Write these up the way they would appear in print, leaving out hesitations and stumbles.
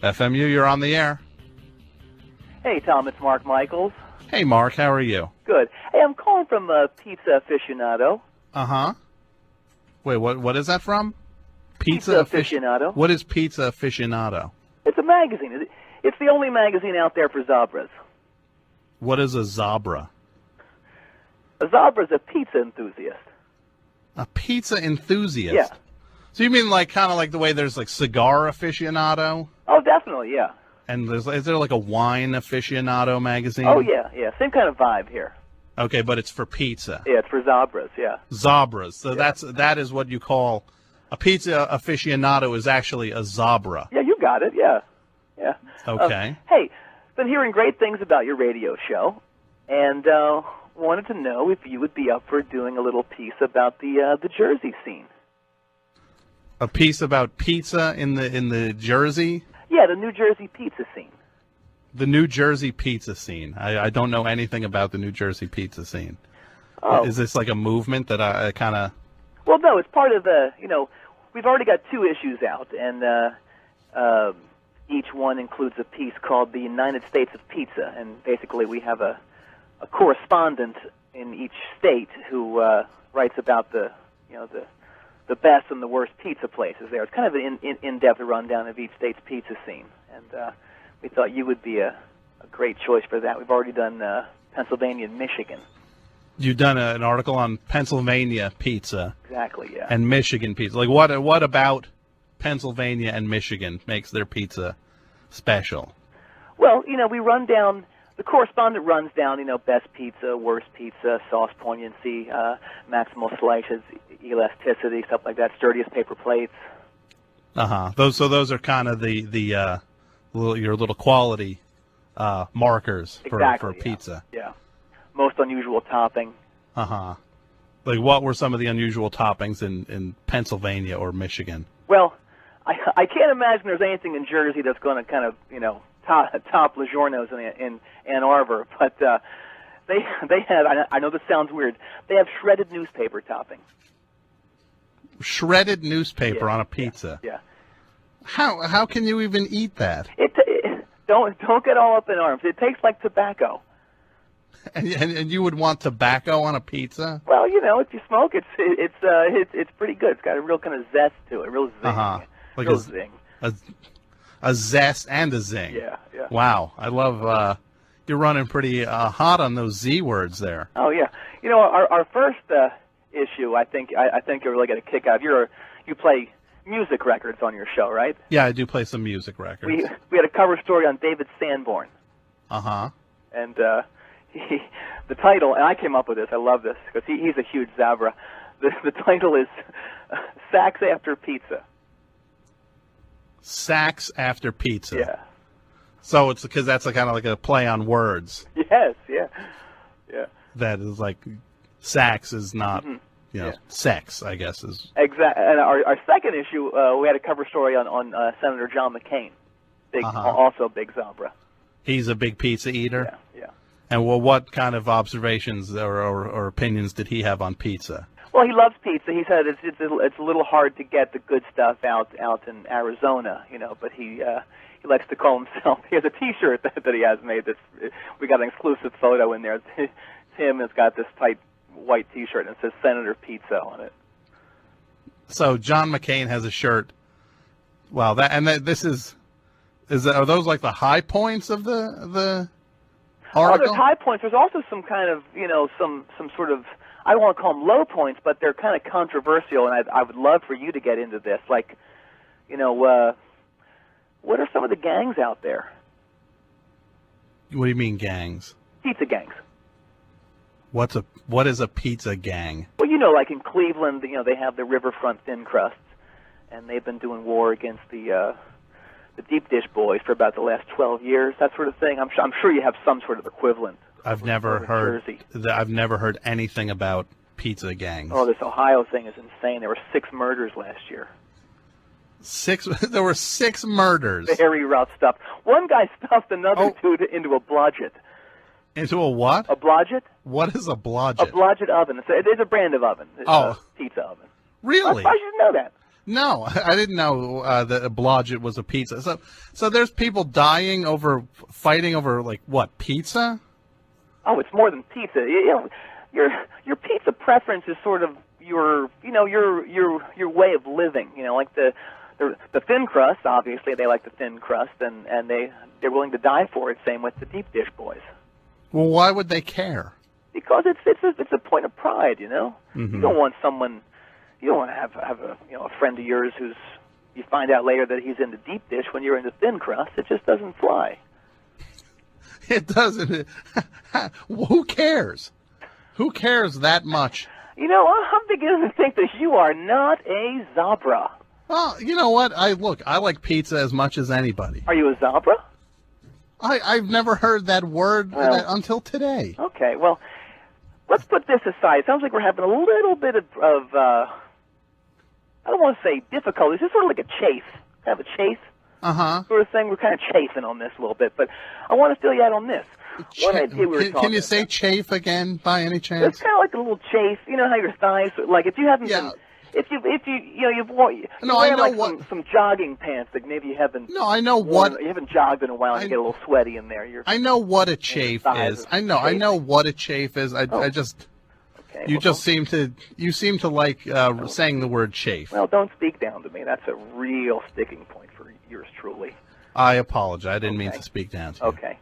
FMU, you're on the air. Hey, Tom, it's Mark Michaels. Hey, Mark, how are you? Good. Hey, I'm calling from Pizza Aficionado. Uh-huh. Wait, what is that from? Pizza Aficionado. What is Pizza Aficionado? It's a magazine. It's the only magazine out there for Zabras. What is a Zabra? A Zabra's a pizza enthusiast. A pizza enthusiast? Yeah. So you mean kind of like the way there's like cigar aficionado? Oh, definitely, yeah. And is there like a wine aficionado magazine? Oh, yeah. Same kind of vibe here. Okay, but it's for pizza. Yeah, it's for Zabras, yeah. Zabras. So yeah. that is what you call a pizza aficionado is actually a Zabra. Yeah, you got it, yeah. Okay. Hey, been hearing great things about your radio show, and wanted to know if you would be up for doing a little piece about the Jersey scene. A piece about pizza in the Jersey? Yeah, the New Jersey pizza scene. The New Jersey pizza scene. I don't know anything about the New Jersey pizza scene. Oh. Is this like a movement that I kind of... Well, no, it's part of the, we've already got 2 issues out, and each one includes a piece called The United States of Pizza, and basically we have a correspondent in each state who writes about the best and the worst pizza places there. It's kind of an in-depth rundown of each state's pizza scene, and we thought you would be a great choice for that. We've already done Pennsylvania and Michigan. You've done an article on Pennsylvania pizza. Exactly, yeah. And Michigan pizza. Like, what about Pennsylvania and Michigan makes their pizza special? Well, we run down, the correspondent runs down, best pizza, worst pizza, sauce poignancy, maximal slices, elasticity, stuff like that, sturdiest paper plates. Uh-huh. Those are kind of your little quality markers for pizza. Yeah. Most unusual topping. Uh-huh. Like, what were some of the unusual toppings in Pennsylvania or Michigan? Well, I can't imagine there's anything in Jersey that's going to kind of, top LaGiorno's in Ann Arbor, but they have, I know this sounds weird, they have shredded newspaper topping. Shredded newspaper on a pizza? Yeah. How can you even eat that? Don't get all up in arms. It tastes like tobacco. And you would want tobacco on a pizza? Well, if you smoke, it's pretty good. It's got a real kind of zest to it, real zing. Uh-huh. Like real zing. A zest and a zing. Yeah. Wow, I love. You're running pretty hot on those Z words there. Oh yeah. Our first issue, I think you're really going to kick out. You play music records on your show, right? Yeah, I do play some music records. We had a cover story on David Sanborn. Uh-huh. And the title, and I came up with this. I love this because he's a huge Zabra. The title is Sacks After Pizza. Sacks After Pizza. Yeah. So it's because that's kind of like a play on words. Yes, yeah. That is like, sax is not, sex, I guess is. Exactly. And our second issue, we had a cover story on Senator John McCain, also a big Zabra. He's a big pizza eater? Yeah. And what kind of observations or opinions did he have on pizza? Well, he loves pizza. He said it's a little hard to get the good stuff out in Arizona, but he likes to call himself. He has a T-shirt that he has made. We got an exclusive photo in there. It's him. It's got this tight white T-shirt and it says Senator Pizza on it. So John McCain has a shirt. Wow, this is are those like the high points of the article? There's high points. There's also some kind of some sort of, I don't want to call them low points, but they're kind of controversial, and I would love for you to get into this. Like, what are some of the gangs out there? What do you mean gangs? Pizza gangs. What is a pizza gang? Well, like in Cleveland, they have the riverfront thin crusts, and they've been doing war against the deep dish boys for about the last 12 years, that sort of thing. I'm sure you have some sort of equivalent. I've never heard Jersey. I've never heard anything about pizza gangs. Oh, this Ohio thing is insane. There were 6 murders last year. 6? There were 6 murders. Very rough stuff. One guy stuffed another dude into a blodget. Into a what? A blodget. What is a blodget? A blodget oven. It is a brand of oven. It's a pizza oven. Really? I thought you didn't know that. No, I didn't know that a blodget was a pizza. So there's people dying over fighting over like what, pizza? Oh, it's more than pizza. Your pizza preference is sort of your way of living. Like the thin crust. Obviously, they like the thin crust, and they're willing to die for it. Same with the deep dish boys. Well, why would they care? Because it's a point of pride. Mm-hmm. You don't want someone. You don't want to have a friend of yours who's you find out later that he's into deep dish when you're into thin crust. It just doesn't fly. It doesn't. Who cares? Who cares that much? I'm beginning to think that you are not a Zabra. Well, you know what? I like pizza as much as anybody. Are you a Zabra? I've never heard that word until today. Okay, well, let's put this aside. It sounds like we're having a little bit of I don't want to say difficulties. It's sort of like a chase. Kind of a chase sort of thing. We're kind of chafing on this a little bit, but I want to fill you out on this. One idea we were talking Can you say about. Chafe again by any chance? It's kind of like a little chase. You know how your thighs, like if you haven't been, if you've worn, some jogging pants that maybe you haven't. No, I know what you haven't jogged in a while and you get a little sweaty in there. I know what a chafe is. I know what a chafe is. I just. Okay, you seem to like saying the word chafe. Well, don't speak down to me. That's a real sticking point for yours truly. I apologize. I didn't mean to speak down to you. Okay.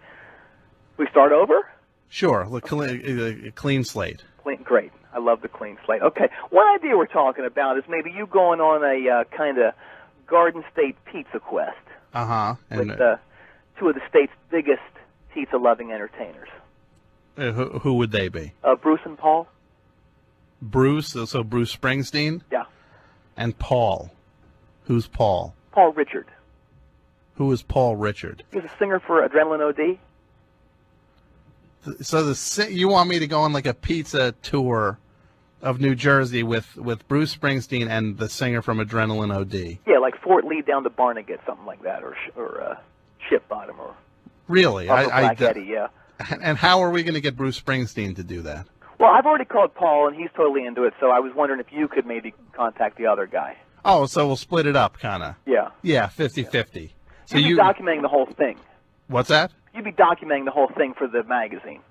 We start over? Sure. A clean slate. Great. I love the clean slate. Okay. One idea we're talking about is maybe you going on a kind of Garden State pizza quest. With two of the state's biggest pizza-loving entertainers. Who would they be? Bruce and Paul. Bruce, so Bruce Springsteen? Yeah. And Paul. Who's Paul? Paul Richard. Who is Paul Richard? He's a singer for Adrenaline OD. So you want me to go on like a pizza tour of New Jersey with Bruce Springsteen and the singer from Adrenaline OD? Yeah, like Fort Lee down to Barnegat, something like that, or Ship Bottom, or really, Black Eddie, yeah. And how are we going to get Bruce Springsteen to do that? Well, I've already called Paul, and he's totally into it, so I was wondering if you could maybe contact the other guy. Oh, so we'll split it up, kind of. Yeah. Yeah, 50-50. So You'd be documenting the whole thing. What's that? You'd be documenting the whole thing for the magazine.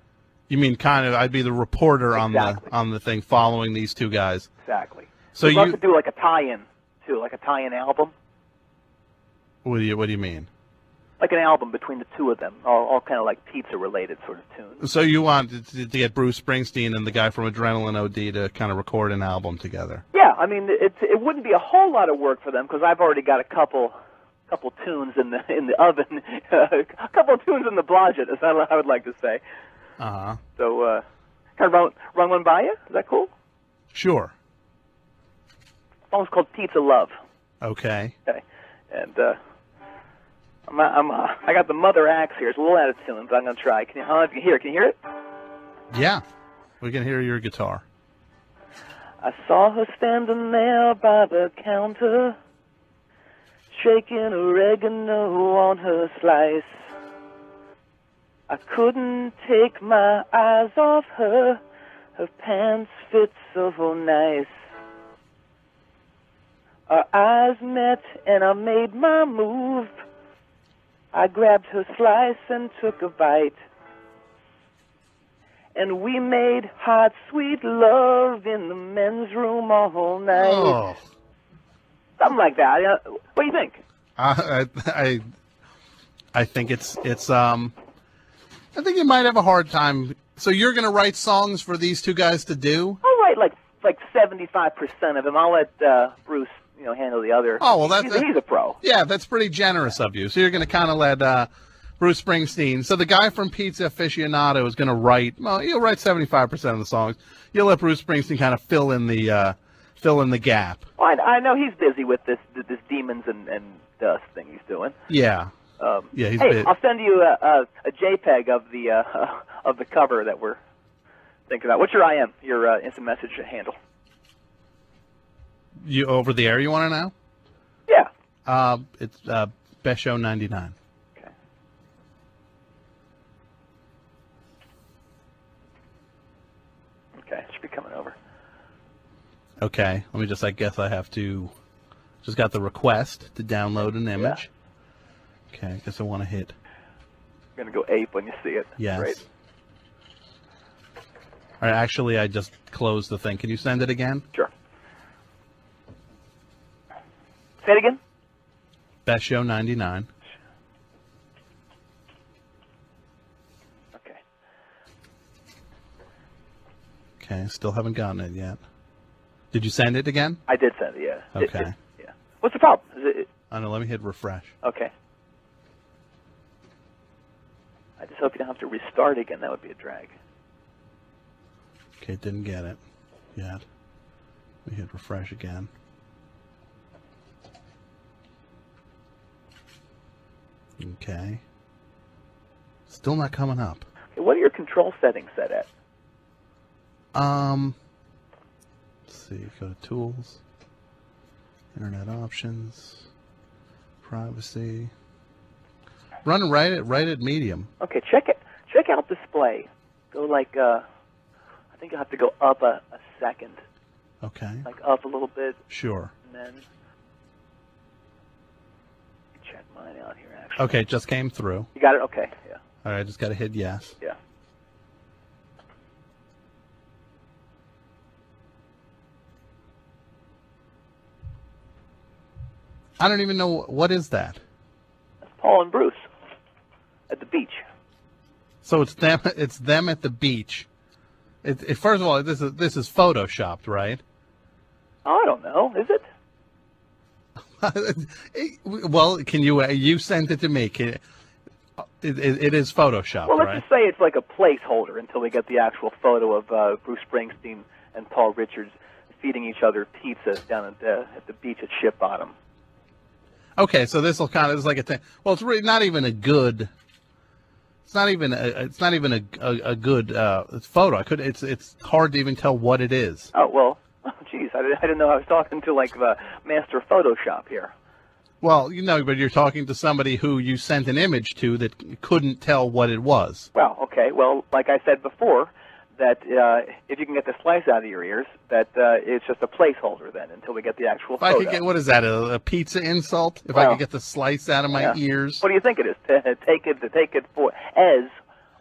You mean kind of? I'd be the reporter on the thing, following these two guys. Exactly. So We'd love to do like a tie-in too, like a tie-in album. What do you mean? Like an album between the two of them, all kind of like pizza-related sort of tunes. So you want to get Bruce Springsteen and the guy from Adrenaline OD to kind of record an album together? Yeah, I mean it wouldn't be a whole lot of work for them because I've already got a couple tunes in the oven, a couple of tunes in the blodget, as I would like to say. So kind of run one by you. Is that cool? Sure. The song's called Pizza Love. Okay. Okay, and I got the mother axe here. It's a little out of tune, but I'm gonna try. Can you hear it? Yeah, we can hear your guitar. I saw her standing there by the counter, shaking oregano on her slice. I couldn't take my eyes off her. Her pants fit so nice. Our eyes met and I made my move. I grabbed her slice and took a bite. And we made hot, sweet love in the men's room all night. Oh. Something like that. What do you think? I think it's I think you might have a hard time. So you're going to write songs for these two guys to do? I'll write like 75% of them. I'll let Bruce handle the other. Oh, well, he's a pro. Yeah, that's pretty generous of you. So you're going to kind of let Bruce Springsteen. So the guy from Pizza Aficionado is going to write. Well, he'll write 75% of the songs. You'll let Bruce Springsteen kind of fill in the gap. Well, I know he's busy with this Demons and Dust thing he's doing. Yeah. Yeah. I'll send you a JPEG of the cover that we're thinking about. What's your IM? Your instant message handle? You over the air? You want to know? Yeah. It's Besho99. Okay. Okay, it should be coming over. Okay. Let me just. I guess I have to Just got the request to download an image. Yeah. Okay, I guess I want to hit. You're going to go ape when you see it. Yes. Right? All right, actually, I just closed the thing. Can you send it again? Sure. Say it again. Best Show 99. Okay. Okay, still haven't gotten it yet. Did you send it again? I did send it, yeah. Okay. Yeah. What's the problem? Is it, I don't know, let me hit refresh. okay. I just hope you don't have to restart again. That would be a drag. Okay, didn't get it yet. Let me hit refresh again. Okay. Still not coming up. Okay, what are your control settings set at? Let's see, go to Tools, Internet Options, Privacy. Run right at medium. Okay, check out display. Go like I think you'll have to go up a second. Okay. Like up a little bit. Sure. And then check mine out here actually. Okay, it just came through. You got it? Okay, yeah. All right, I just got to hit yes. Yeah. I don't even know what is that. That's Paul and Bruce at the beach. So it's them. It's them at the beach. First of all, this is photoshopped, right? Oh, I don't know. Is it? Well, can you sent it to me? It is photoshopped, Well, let's right? just say it's like a placeholder until we get the actual photo of Bruce Springsteen and Paul Richards feeding each other pizza down at the beach at Ship Bottom. Okay, so this will kind of is like a thing. Well, it's really not even a good. It's not even a good photo. It's hard to even tell what it is. Oh well, geez, I didn't know I was talking to like the master Photoshop here. Well, but you're talking to somebody who you sent an image to that couldn't tell what it was. Well, okay. Well, like I said before, that if you can get the slice out of your ears, that it's just a placeholder then until we get the actual If photo. I could get, what is that, a pizza insult? If I could get the slice out of my ears? What do you think it is? To take it for as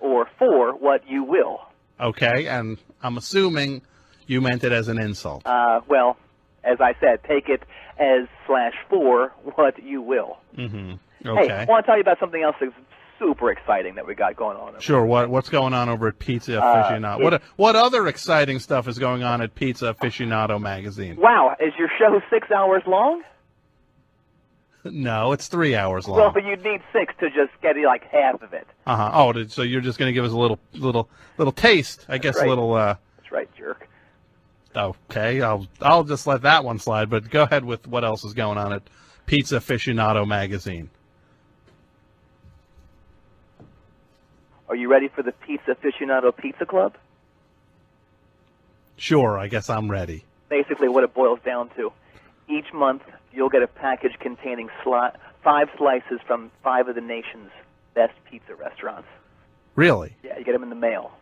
or for what you will. Okay, and I'm assuming you meant it as an insult. Well, as I said, take it as /for what you will. Mm-hmm. Okay. Hey, I want to tell you about something else that's super exciting that we got going on. Sure. What's going on over at Pizza Aficionado? What other exciting stuff is going on at Pizza Aficionado magazine? Wow, is your show 6 hours long? No, it's 3 hours long. Well, you'd need 6 to just get like half of it. Oh, so you're just going to give us a little taste, I guess. Right. A little. That's right, jerk. Okay, I'll just let that one slide. But go ahead with what else is going on at Pizza Aficionado magazine. Are you ready for the Pizza Aficionado Pizza Club? Sure, I guess I'm ready. Basically what it boils down to. Each month, you'll get a package containing 5 slices from 5 of the nation's best pizza restaurants. Really? Yeah, you get them in the mail.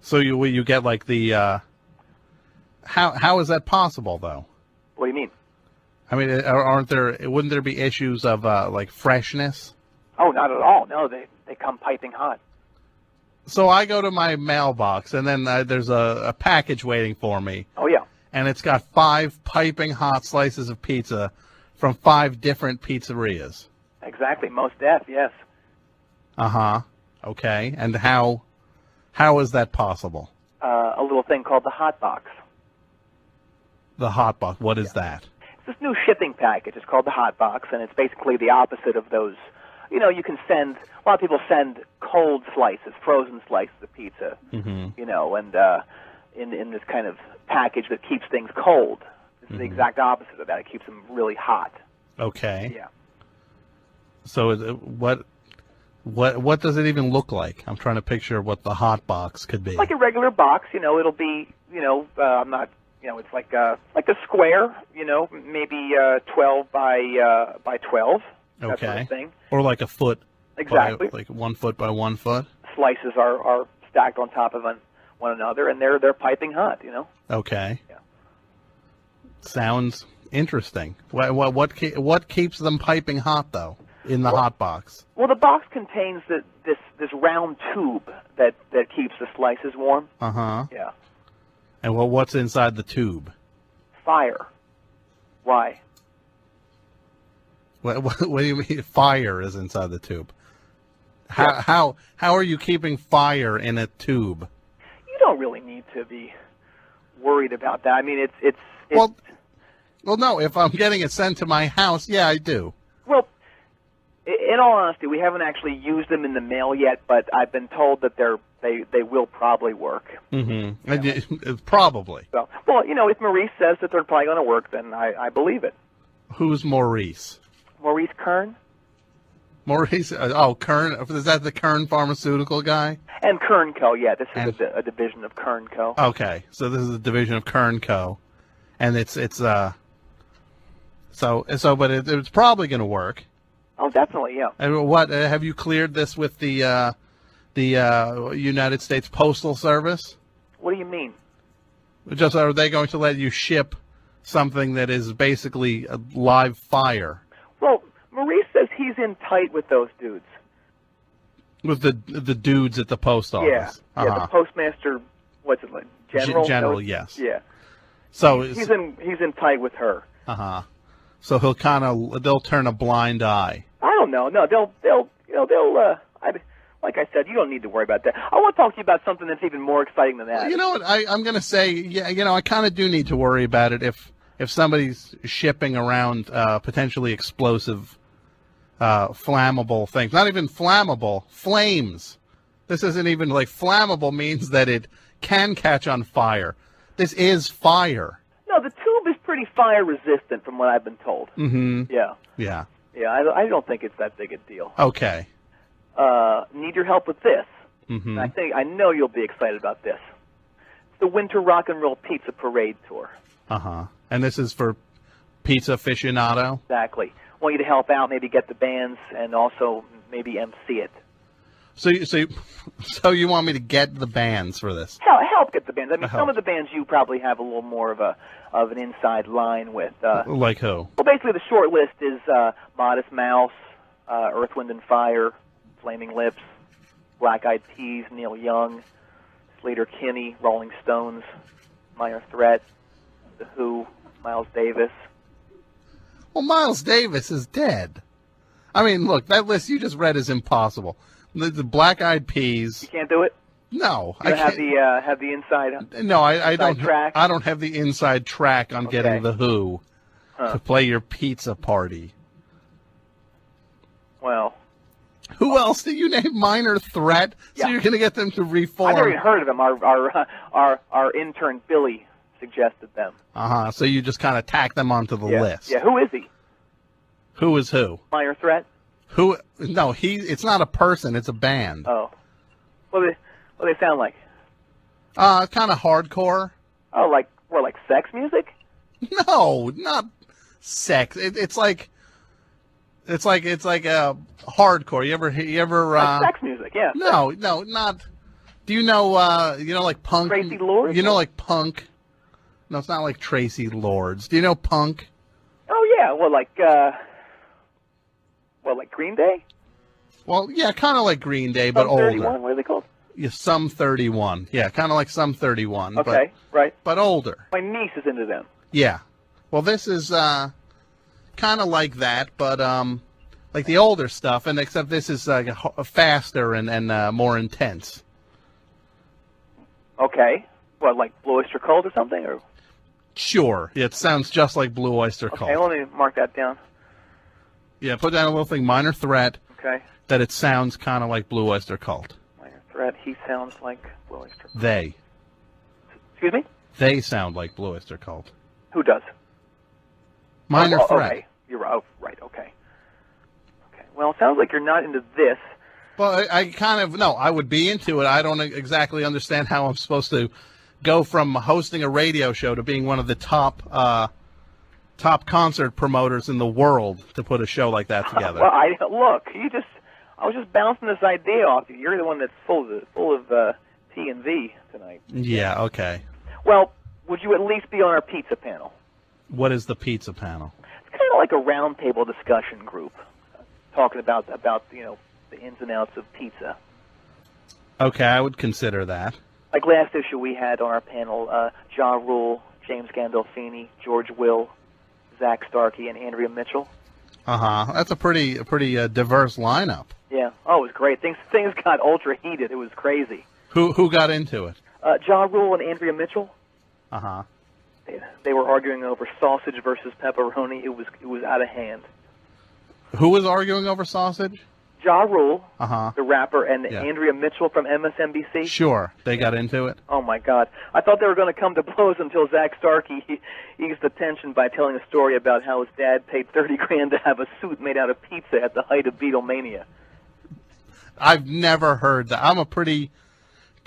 So you get like the... How is that possible, though? What do you mean? I mean, wouldn't there be issues of like freshness? Oh, not at all. No, they come piping hot. So I go to my mailbox, and then there's a package waiting for me. Oh, yeah. And it's got 5 piping hot slices of pizza from 5 different pizzerias. Exactly. Most def, yes. Uh-huh. Okay. And how is that possible? A little thing called the hot box. The hot box. What is that? It's this new shipping package. It's called the hot box, and it's basically the opposite of those. You can send, a lot of people send cold slices, frozen slices of pizza, and in this kind of package that keeps things cold. This is the exact opposite of that. It keeps them really hot. Okay. Yeah. So what does it even look like? I'm trying to picture what the hot box could be. Like a regular box, it'll be, I'm not, it's like a square, maybe 12 by 12. That Okay. sort of thing. Or like a foot. Exactly. Like 1 foot by 1 foot. Slices are stacked on top of one another, and they're piping hot. Okay. Yeah. Sounds Interesting. What keeps them piping hot though in the hot box? Well, the box contains this round tube that keeps the slices warm. Uh-huh. Yeah. And what's inside the tube? Fire. Why? What do you mean fire is inside the tube? How are you keeping fire in a tube? You don't really need to be worried about that. I mean, it's well, no. If I'm getting it sent to my house, yeah, I do. Well, in all honesty, we haven't actually used them in the mail yet, but I've been told that they will probably work. Mm-hmm. Probably. So, well, if Maurice says that they're probably going to work, then I believe it. Who's Maurice? Maurice Kern. Maurice? Kern. Is that the Kern Pharmaceutical guy? And Kern Co. Yeah, this is a division of Kern Co. Okay, so this is a division of Kern Co. And it's but it's probably going to work. Oh, definitely, yeah. And what have you cleared this with the United States Postal Service? What do you mean? Just are they going to let you ship something that is basically a live fire? Well, Maurice says he's in tight with those dudes. With the dudes at the post office. Yeah, the postmaster. What's it like? General. General, yes. Yeah. So he's in tight with her. So they'll turn a blind eye. I don't know. No, they'll like I said, you don't need to worry about that. I want to talk to you about something that's even more exciting than that. You know what? I'm going to say, yeah, I kind of do need to worry about it if somebody's shipping around potentially explosive, flammable things. Not even flammable, flames. This isn't even like flammable means that it can catch on fire. This is fire. No, the tube is pretty fire resistant from what I've been told. Mm-hmm. Yeah. Yeah. Yeah, I don't think it's that big a deal. Okay. Need your help with this. Mm-hmm. I know you'll be excited about this. It's the Winter Rock and Roll Pizza Parade Tour. And this is for Pizza Aficionado? Exactly. I want you to help out, maybe get the bands, and also maybe MC it. So you want me to get the bands for this? Help get the bands. I mean, some of the bands you probably have a little more of an inside line with. Like who? Well, basically the short list is Modest Mouse, Earth, Wind and Fire, Flaming Lips, Black Eyed Peas, Neil Young, Slater Kinney, Rolling Stones, Minor Threat, The Who, Miles Davis. Well, Miles Davis is dead. I mean, look, that list you just read is impossible. The Black Eyed Peas. You can't do it? No, you don't have the inside. No, I don't. Track? I don't have the inside track on getting the Who to play your pizza party. Well, who else did you name? Minor Threat. So you're going to get them to reform. I've never even heard of them. Our intern Billy suggested them. So you just kind of tack them onto the list. Yeah. Who is he? Who is who? Minor Threat. Who? No, it's not a person. It's a band. Oh. What do they sound like? Kind of hardcore. Oh, like sex music? No, not sex. It's like a hardcore. You ever like sex music? Yeah. No, not. Do you know like punk? Tracy Lords? You know like punk? No, it's not like Tracy Lords. Do you know punk? Oh yeah. Well, like Green Day? Well, yeah, kind of like Green Day, but Sum 31? older. What are they called? Yeah, Sum 31. Yeah, kind of like Sum 31. Okay, right. But older. My niece is into them. Yeah. Well, this is kind of like that, but like the older stuff, and except this is faster and more intense. Okay. What, like Blue Oyster Cult or something? Or? Sure. Yeah, it sounds just like Blue Oyster Cult. Okay, let me mark that down. Yeah, put down a little thing, Minor Threat. Okay. That it sounds kind of like Blue Oyster Cult. Minor Threat, he sounds like Blue Oyster Cult. They. Excuse me? They sound like Blue Oyster Cult. Who does? Minor Threat. Okay. You're right. Oh, right, okay. Okay. Well, it sounds like you're not into this. Well, I would be into it. I don't exactly understand how I'm supposed to go from hosting a radio show to being one of the top concert promoters in the world to put a show like that together. Well, I was just bouncing this idea off you. You're the one that's full of T and V tonight. Yeah, okay. Well, would you at least be on our pizza panel? What is the pizza panel? It's kind of like a roundtable discussion group, talking about the ins and outs of pizza. Okay, I would consider that. Like last issue, we had on our panel Ja Rule, James Gandolfini, George Will, Zach Starkey, and Andrea Mitchell. That's a pretty diverse lineup. Yeah. Oh, it was great. Things got ultra heated. It was crazy. Who got into it? Ja Rule and Andrea Mitchell. Uh-huh. They were arguing over sausage versus pepperoni. It was out of hand. Who was arguing over sausage? Ja Rule, the rapper, and Andrea Mitchell from MSNBC. Sure, they got into it. Oh my God! I thought they were going to come to blows until Zach Starkey eased the tension by telling a story about how his dad paid $30,000 to have a suit made out of pizza at the height of Beatlemania. I've never heard that. I'm a pretty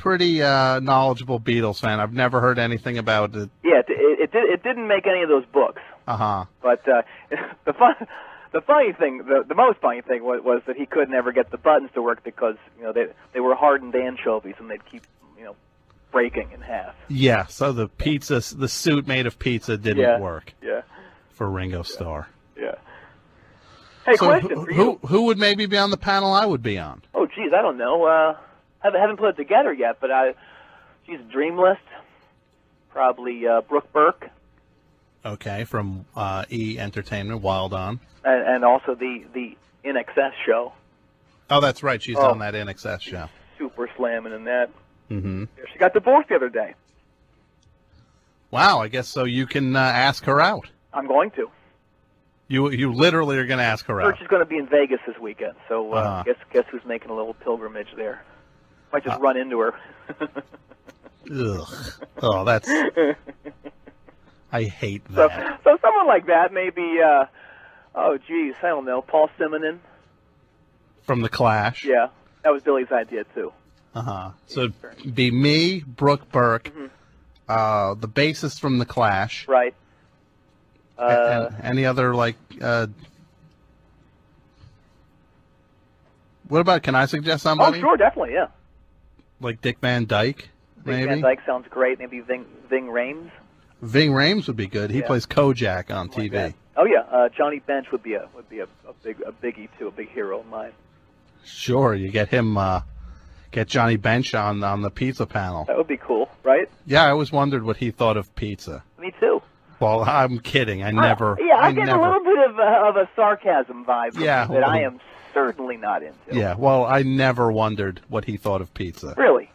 knowledgeable Beatles fan. I've never heard anything about it. Yeah, it didn't make any of those books. But the funny thing, the most funny thing was that he could never get the buttons to work because they were hardened anchovies and they'd keep breaking in half. Yeah, so the suit made of pizza didn't work. Yeah. For Ringo Starr. Yeah. Hey, so question for you. Who would maybe be on the panel I would be on? Oh, geez, I don't know. Haven't put it together yet, but Dream List, probably Brooke Burke. Okay, from E! Entertainment, Wild On. And also the InXS show. Oh, that's right. She's on that InXS show. Super slamming in that. Mm-hmm. She got divorced the other day. Wow, I guess so you can ask her out. I'm going to. You literally are going to ask her out. She's going to be in Vegas this weekend, so guess who's making a little pilgrimage there? Might just run into her. Ugh. Oh, that's... I hate that. So someone like that, maybe, oh, geez, I don't know, Paul Simonon? From The Clash? Yeah, that was Billy's idea, too. So it'd be me, Brooke Burke, the bassist from The Clash. Right. And any other, like, what about, can I suggest somebody? Oh, sure, definitely, yeah. Like Dick Van Dyke, maybe? Dick Van Dyke sounds great. Maybe Ving Rhames? Ving Rhames would be good. He plays Kojak on TV. Like oh yeah, Johnny Bench would be a biggie too, a big hero of mine. Sure, you get him, get Johnny Bench on the pizza panel. That would be cool, right? Yeah, I always wondered what he thought of pizza. Me too. Well, I'm kidding. I never. I get a little bit of a sarcasm vibe from yeah, that I am certainly not into. Yeah, well, I never wondered what he thought of pizza. Really?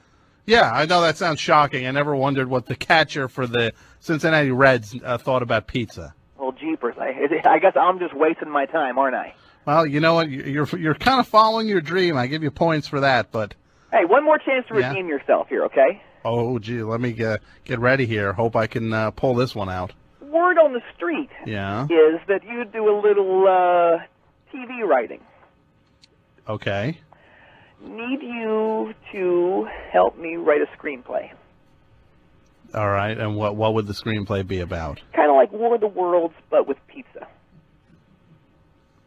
Yeah, I know that sounds shocking. I never wondered what the catcher for the Cincinnati Reds thought about pizza. Well, jeepers. I guess I'm just wasting my time, aren't I? Well, you know what? You're kind of following your dream. I give you points for that, but... Hey, one more chance to redeem yourself here, okay? Oh, gee, let me get ready here. Hope I can pull this one out. Word on the street is that you do a little TV writing. Okay. Need you to help me write a screenplay. All right, and what would the screenplay be about? Kind of like War of the Worlds, but with pizza.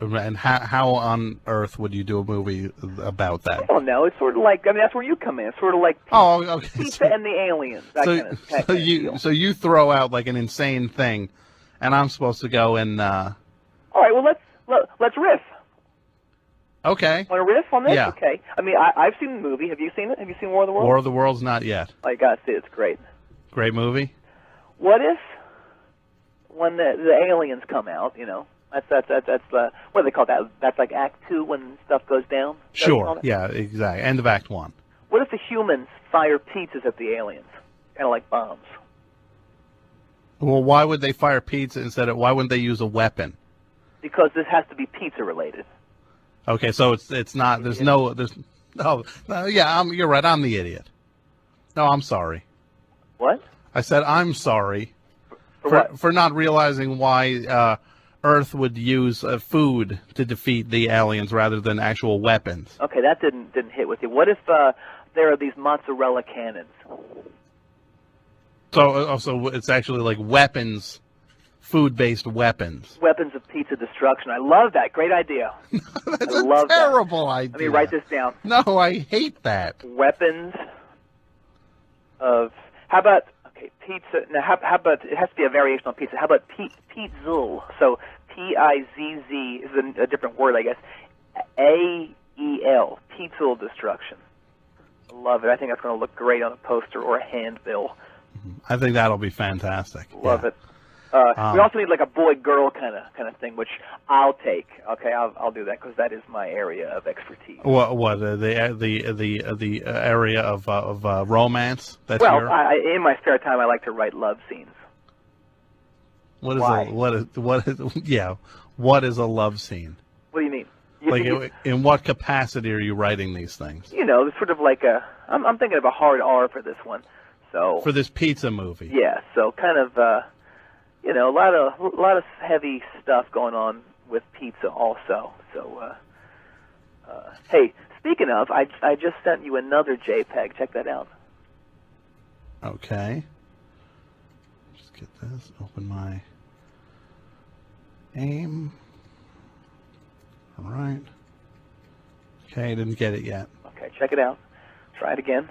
And how on earth would you do a movie about that? I don't know. It's sort of like, that's where you come in. It's sort of like pizza and the aliens. So you throw out like an insane thing, and I'm supposed to go and... All right, well, let's riff. Okay. Want to riff on this? Yeah. Okay. I mean, I've seen the movie. Have you seen it? Have you seen War of the Worlds? War of the Worlds, not yet. Oh, you gotta see it. It's great. Great movie. What if, when the aliens come out, that's what do they call that? That's like Act 2 when stuff goes down? Sure. Yeah, exactly. End of Act 1. What if the humans fire pizzas at the aliens? Kind of like bombs. Well, why would they fire pizza why wouldn't they use a weapon? Because this has to be pizza related. Okay, so it's not. Yeah, you're right. I'm the idiot. No, I'm sorry. What? I said I'm sorry for not realizing why Earth would use food to defeat the aliens rather than actual weapons. Okay, that didn't hit with you. What if there are these mozzarella cannons? So it's actually like weapons. Food-based weapons. Weapons of pizza destruction. I love that. Great idea. That's a terrible idea. Let me write this down. No, I hate that. Weapons of... How about Okay, pizza. Now, how about, it has to be a variation on pizza. How about Pizzul? So P-I-Z-Z is a different word, I guess. A-E-L, Pizzul Destruction. I love it. I think that's going to look great on a poster or a handbill. I think that'll be fantastic. Love it. We also need like a boy-girl kind of thing, which I'll take. Okay, I'll do that because that is my area of expertise. What the area of romance? That's well, your... in my spare time, I like to write love scenes. What is Why? what is a love scene? What do you mean? Like, in what capacity are you writing these things? You know, sort of like I'm thinking of a hard R for this one. So for this pizza movie. Yeah, so kind of you know, a lot of heavy stuff going on with pizza also. So hey, speaking of, I just sent you another JPEG. Check that out. Okay. Just get this. Open my AIM. All right. Okay, didn't get it yet. Okay, check it out. Try it again.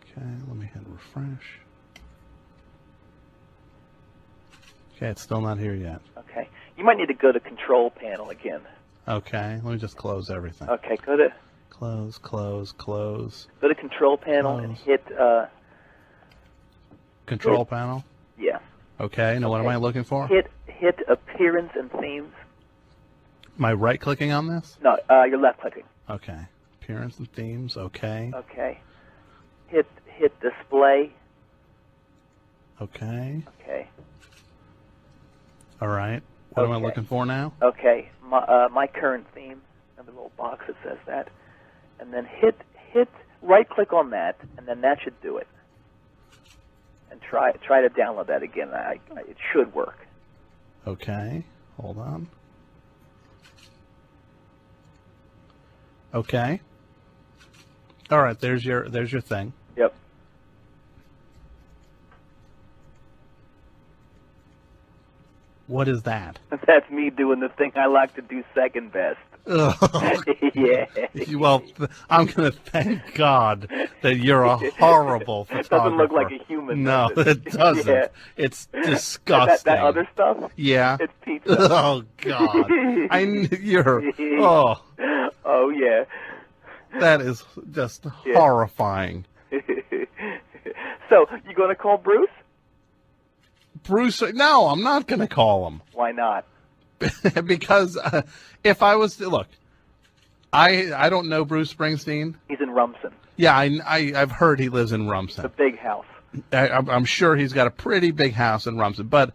Okay, let me hit refresh. Okay, it's still not here yet. Okay. You might need to go to Control Panel again. Okay, let me just close everything. Okay, go to... Close. Go to Control Panel and hit... Control Panel? Yeah. Okay, now what am I looking for? Hit Appearance and Themes. Am I right-clicking on this? No, you're left-clicking. Okay. Appearance and Themes, okay. Okay. Hit Display. Okay. Okay. All right. What am I looking for now? Okay. My current theme. Another little box that says that. And then hit right-click on that, and then that should do it. And try to download that again. It should work. Okay. Hold on. Okay. All right. There's your thing. Yep. What is that? That's me doing the thing I like to do second best. Yeah. Well, I'm going to thank God that you're a horrible photographer. It doesn't look like a human. No, it doesn't. Yeah. It's disgusting. That other stuff? Yeah. It's pizza. Oh, God. Oh. Oh, yeah. That is just horrifying. So, you going to call Bruce? Bruce, no, I'm not going to call him. Why not? Because if I was to, look, I don't know Bruce Springsteen. He's in Rumson. Yeah, I've heard he lives in Rumson. It's a big house. I'm sure he's got a pretty big house in Rumson, but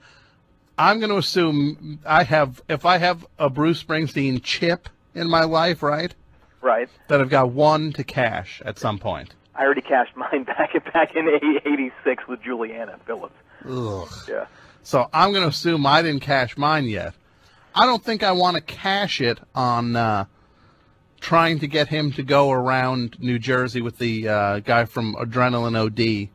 I'm going to assume if I have a Bruce Springsteen chip in my life, right? Right. That I've got one to cash at some point. I already cashed mine back in '86 with Juliana Phillips. Ugh. Yeah. So I'm going to assume I didn't cash mine yet. I don't think I want to cash it on trying to get him to go around New Jersey with the guy from Adrenaline OD,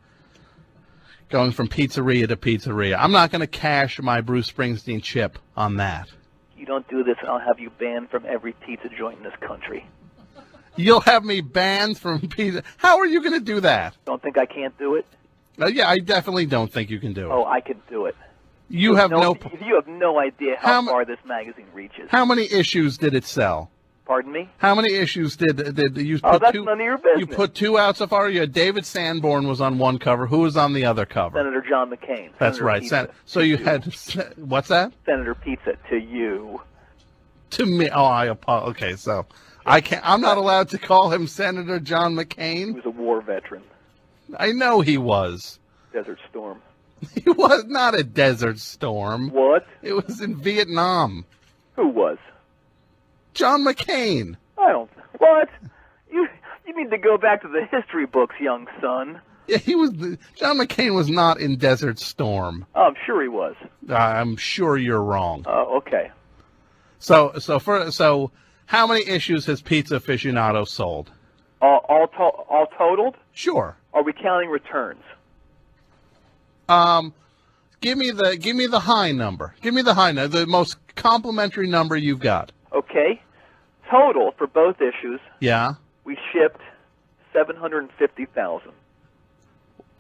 going from pizzeria to pizzeria. I'm not going to cash my Bruce Springsteen chip on that. You don't do this, and I'll have you banned from every pizza joint in this country. You'll have me banned from pizza. How are you going to do that? Don't think I can't do it? Yeah, I definitely don't think you can do it. Oh, I can do it. You have no idea how far this magazine reaches. How many issues did it sell? Pardon me? How many issues did you put? Oh, that's none of your business. You put two out so far. You had David Sanborn was on one cover. Who was on the other cover? Senator John McCain. That's Senator right. Pizza. So you had what's that? Senator Pizza to you. To me. Oh, I apologize. Okay, so I can't. I'm not allowed to call him Senator John McCain. He was a war veteran. I know he was. Desert Storm. He was not a Desert Storm. What? It was in Vietnam. Who was? John McCain. I don't. What? You need to go back to the history books, young son. Yeah, he was. John McCain was not in Desert Storm. Oh, I'm sure he was. I'm sure you're wrong. Okay. So how many issues has Pizza Aficionado sold? All totaled? Sure. Are we counting returns? Give me the high number. Give me the high number, the most complimentary number you've got. Okay. Total for both issues. Yeah. We shipped 750,000.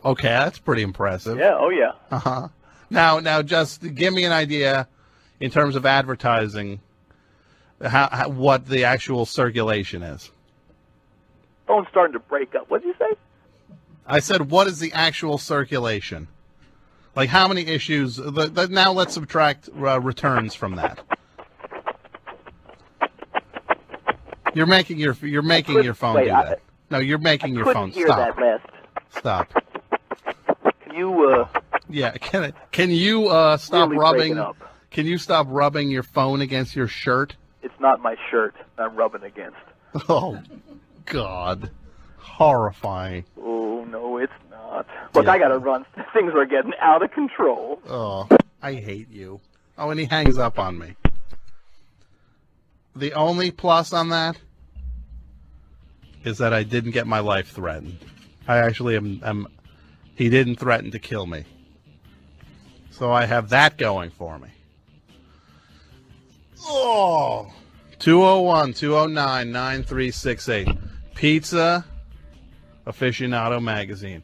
Okay, that's pretty impressive. Yeah, oh yeah. Uh-huh. Now, just give me an idea in terms of advertising, what the actual circulation is. Phone's starting to break up. What did you say? I said, what is the actual circulation? Like, how many issues? Now let's subtract returns from that. You're making your phone do that. No, you're making your phone. Couldn't hear that last. Stop. Can you? Yeah. Can you stop really rubbing? up? Can you stop rubbing your phone against your shirt? It's not my shirt I'm rubbing against. Oh, God. Horrifying. Oh, no, it's not. Look, Yeah. I gotta run. Things are getting out of control. Oh, I hate you. Oh, and he hangs up on me. The only plus on that is that I didn't get my life threatened. I actually am he didn't threaten to kill me. So I have that going for me. Oh, 201-209-9368. Pizza Aficionado Magazine.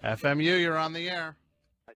FMU, you're on the air.